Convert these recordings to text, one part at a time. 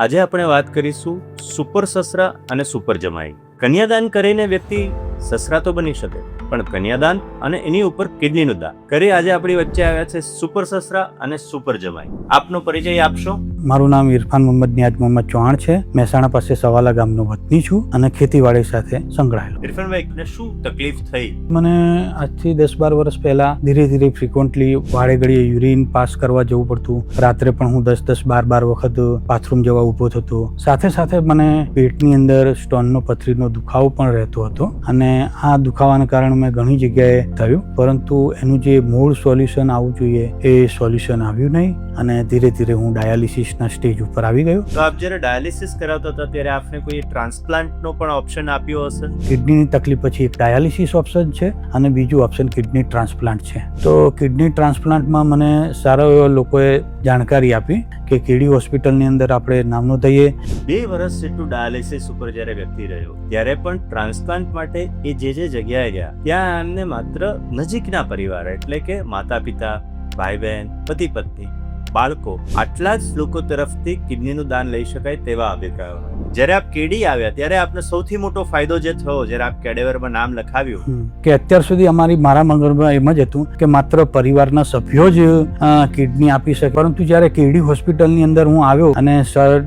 આજે આપણે વાત કરીશું સુપર સસરા અને સુપર જમાઈ. કન્યાદાન કરીને વ્યક્તિ સસરા તો બની શકે, પણ કન્યાદાન અને એની ઉપર કિડનીનું દાન કરી આજે આપણી વચ્ચે આવ્યા છે સુપર સસરા અને સુપર જમાઈ. આપનો પરિચય આપશો? મારું નામ ઇરફાન મોહમ્મદ નિયાજ મોહમ્મદ ચૌહાણ છે. મહેસાણા પાસે સવાલા ગામનો વતની છું અને ખેતીવાડી સાથે સંકળાયેલો. ઇરફાનભાઈ, શું તકલીફ થઈ? મને આજથી 10-12 વર્ષ પહેલા ધીરે ધીરે ફ્રિકવન્ટલી વાળે ઘડીએ યુરિન પાસ કરવા જવું પડતું. રાત્રે પણ હું 10-12 વખત બાથરૂમ જવા ઊભો થતો. સાથે સાથે મને પેટની અંદર સ્ટોનનો પથરીનો દુખાવો પણ રહેતો હતો અને આ દુખાવાના કારણે મેં ઘણી જગ્યાએ થયું, પરંતુ એનું જે મૂળ સોલ્યુશન આવવું જોઈએ એ સોલ્યુશન આવ્યું નહીં અને ધીરે ધીરે હું ડાયાલિસિસના સ્ટેજ ઉપર આવી ગયો. તો આપ જ્યારે ડાયાલિસિસ કરાવતા હતા ત્યારે આપને કોઈ ટ્રાન્સપ્લાન્ટનો પણ ઓપ્શન આપ્યો હશે? કિડનીની તકલીફ પછી એક ડાયાલિસિસ ઓપ્શન છે અને બીજું ઓપ્શન કિડની ટ્રાન્સપ્લાન્ટ છે. તો કિડની ટ્રાન્સપ્લાન્ટમાં મને સારા એવા લોકોએ જાણકારી આપી કે કેડી હોસ્પિટલની અંદર આપણે નામ નોંધાઈએ. 2 વર્ષ જેટલું ડાયાલિસિસ ઉપર જ્યારે વ્યક્તિ રહ્યો ત્યારે પણ ટ્રાન્સપ્લાન્ટ માટે એ જે જગ્યાએ ગયા ત્યાં એમને માત્ર નજીકના પરિવાર એટલે કે માતા પિતા, ભાઈ બહેન, પતિ પત્ની, બાળકો આટલા જ લોકો તરફથી કિડનીનું દાન લઈ શકાય તેવા અભિપ્રાયો. જ્યારે આપ કેડી આવ્યા ત્યારે આપને સૌથી મોટો ફાયદો જે થયો જ્યારે આપ કેડેવરમાં નામ લખાવ્યું કે અત્યાર સુધી મારા મગજમાં એમ જ હતું કે માત્ર પરિવારના સભ્યો જ કિડની આપી શકે, પરંતુ જ્યારે કેડી હોસ્પિટલની અંદર હું આવ્યો અને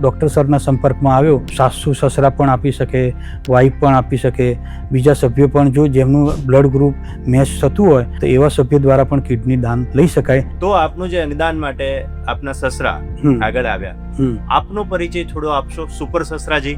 ડોક્ટર સરના સંપર્કમાં આવ્યો, સાસુ સસરા પણ આપી શકે, વાઈફ પણ આપી શકે, બીજા સભ્યો પણ જો જેમનું બ્લડ ગ્રુપ મેચ થતું હોય તો એવા સભ્યો દ્વારા પણ કિડની દાન લઈ શકાય. તો આપનું જે નિદાન માટે આપના સસરા આગળ આવ્યા, આપનો પરિચય થોડો આપશો સુપર સસરાજી?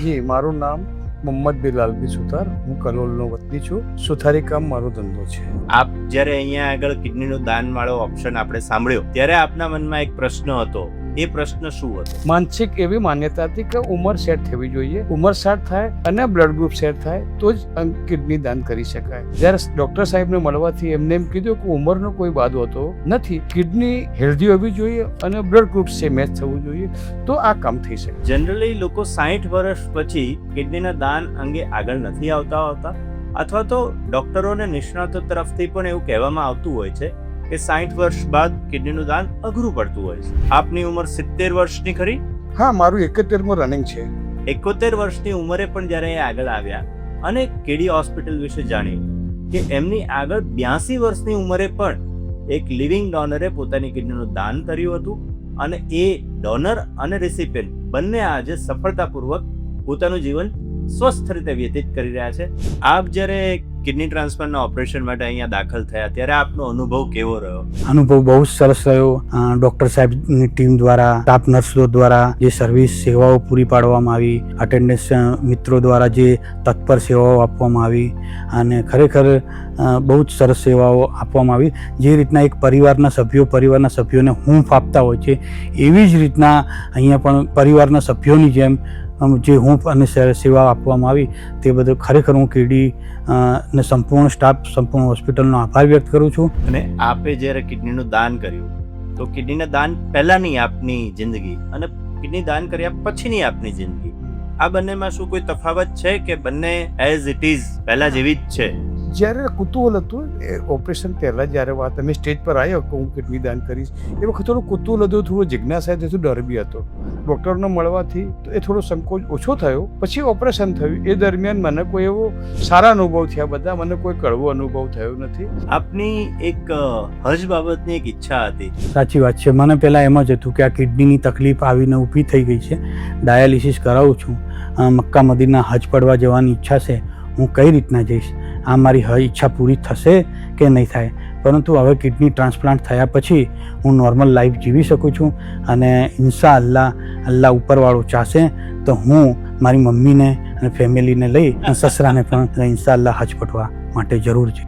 જી, મારું નામ મોહમ્મદ બિલાલબી સુથાર, હું કલોલનો વતની છું. સુથારી કામ મારો ધંધો છે. આપ જ્યારે અહીંયા આગળ કિડનીનું દાન વાળો ઓપ્શન આપણે સાંભળ્યો ત્યારે આપના મનમાં એક પ્રશ્ન હતો. એ પ્રશ્ન શું હતો? માનસિક એવી માન્યતા હતી કે ઉંમર સેટ થવી જોઈએ, ઉંમર સેટ થાય અને બ્લડ ગ્રુપ સેટ થાય તો જ કિડની દાન કરી શકાય. જ્યારે ડોક્ટર સાહેબને મળવાથી એમને એમ કીધું કે ઉંમરનો કોઈ વાદ હોતો નથી, કિડની હેલ્ધી હોવી જોઈએ અને બ્લડ ગ્રુપ મેચ થવું જોઈએ તો આ કામ થઈ શકે. જનરલી લોકો 60 વર્ષ પછી કિડનીના દાન અંગે આગળ નથી આવતા અથવા તો ડોક્ટરો અને નિષ્ણાતો તરફથી પણ એવું કહેવામાં આવતું હોય છે કે 60 વર્ષ બાદ કિડનીનું દાન અઘરું પડતું હોય છે. આપની ઉંમર 70 વર્ષની ખરી? હા, મારું 71મો રનિંગ છે. 71 વર્ષની ઉંમરે પણ જ્યારે એ આગળ આવ્યા અને કેડી હોસ્પિટલ વિશે જાણ્યું કે એમની આગળ 82 વર્ષની ઉંમરે પણ એક લિવિંગ ડોનરે પોતાની કિડનીનું દાન કર્યું હતું અને એ ડોનર અને રેસિપિયન્ટ બંને આજે સફળતાપૂર્વક પોતાનું જીવન સ્વસ્થ રીતે વ્યતીત કરી રહ્યા છે. આપ જ્યારે કિડની ટ્રાન્સપ્લાન્ટના ઓપરેશન માટે અહીંયા દાખલ થયા ત્યારે આપનો અનુભવ કેવો રહ્યો? અનુભવ બહુ જ સરસ રહ્યો. ડોક્ટર સાહેબની ટીમ દ્વારા, સ્ટાફ નર્સો દ્વારા જે સર્વિસ સેવાઓ પૂરી પાડવામાં આવી, અટેન્ડન્સ મિત્રો દ્વારા જે તત્પર સેવાઓ આપવામાં આવી અને ખરેખર બહુ જ સરસ સેવાઓ આપવામાં આવી. જે રીતના એક પરિવારના સભ્યોને હૂંફ આપતા હોય છે એવી જ રીતના અહીંયા પણ પરિવારના સભ્યોની જેમ જે હૂંફ અને સેવા આપવામાં આવી તે બદલ ખરેખર હું કેડી ને સંપૂર્ણ સ્ટાફ, સંપૂર્ણ હોસ્પિટલનો આભાર વ્યક્ત કરું છું. અને આપે જ્યારે કિડનીનું દાન કર્યું તો કિડનીના દાન પહેલાની આપની જિંદગી અને કિડની દાન કર્યા પછીની આપની જિંદગી, આ બંનેમાં શું કોઈ તફાવત છે કે બંને એઝ ઇટ ઇઝ પહેલા જેવી જ છે? જ્યારે કુતૂહલ હતું એ ઓપરેશન પહેલા જ્યારે વાત અમે સ્ટેજ પર આવ્યો કે હું કિડની દાન કરીશ એ વખત થોડું કુતૂહલ હતું, થોડું જિજ્ઞાસા હતી, થોડું ડર બી હતો. ડૉક્ટરને મળવાથી તો એ થોડો સંકોચ ઓછો થયો. પછી ઓપરેશન થયું એ દરમિયાન મને કોઈ એવો સારા અનુભવ થયા બધા, મને કોઈ કડવો અનુભવ થયો નથી. આપની એક હજ બાબતની એક ઈચ્છા હતી? સાચી વાત છે. મને પહેલાં એમ જ હતું કે આ કિડનીની તકલીફ આવીને ઊભી થઈ ગઈ છે, ડાયાલિસિસ કરાવું છું, મક્કા મદીના હજ પડવા જવાની ઈચ્છા છે, હું કઈ રીતના જઈશ, આ મારી ઈચ્છા પૂરી થશે કે નહીં થાય. પરંતુ હવે કિડની ટ્રાન્સપ્લાન્ટ થયા પછી હું નોર્મલ લાઈફ જીવી શકું છું અને અલ્લાહ ઉપરવાળો ચાહશે તો હું મારી મમ્મીને અને ફેમિલીને લઈ સસરાને પણ ઇન્શાઅલ્લાહ હજ પટવા માટે જરૂર છે.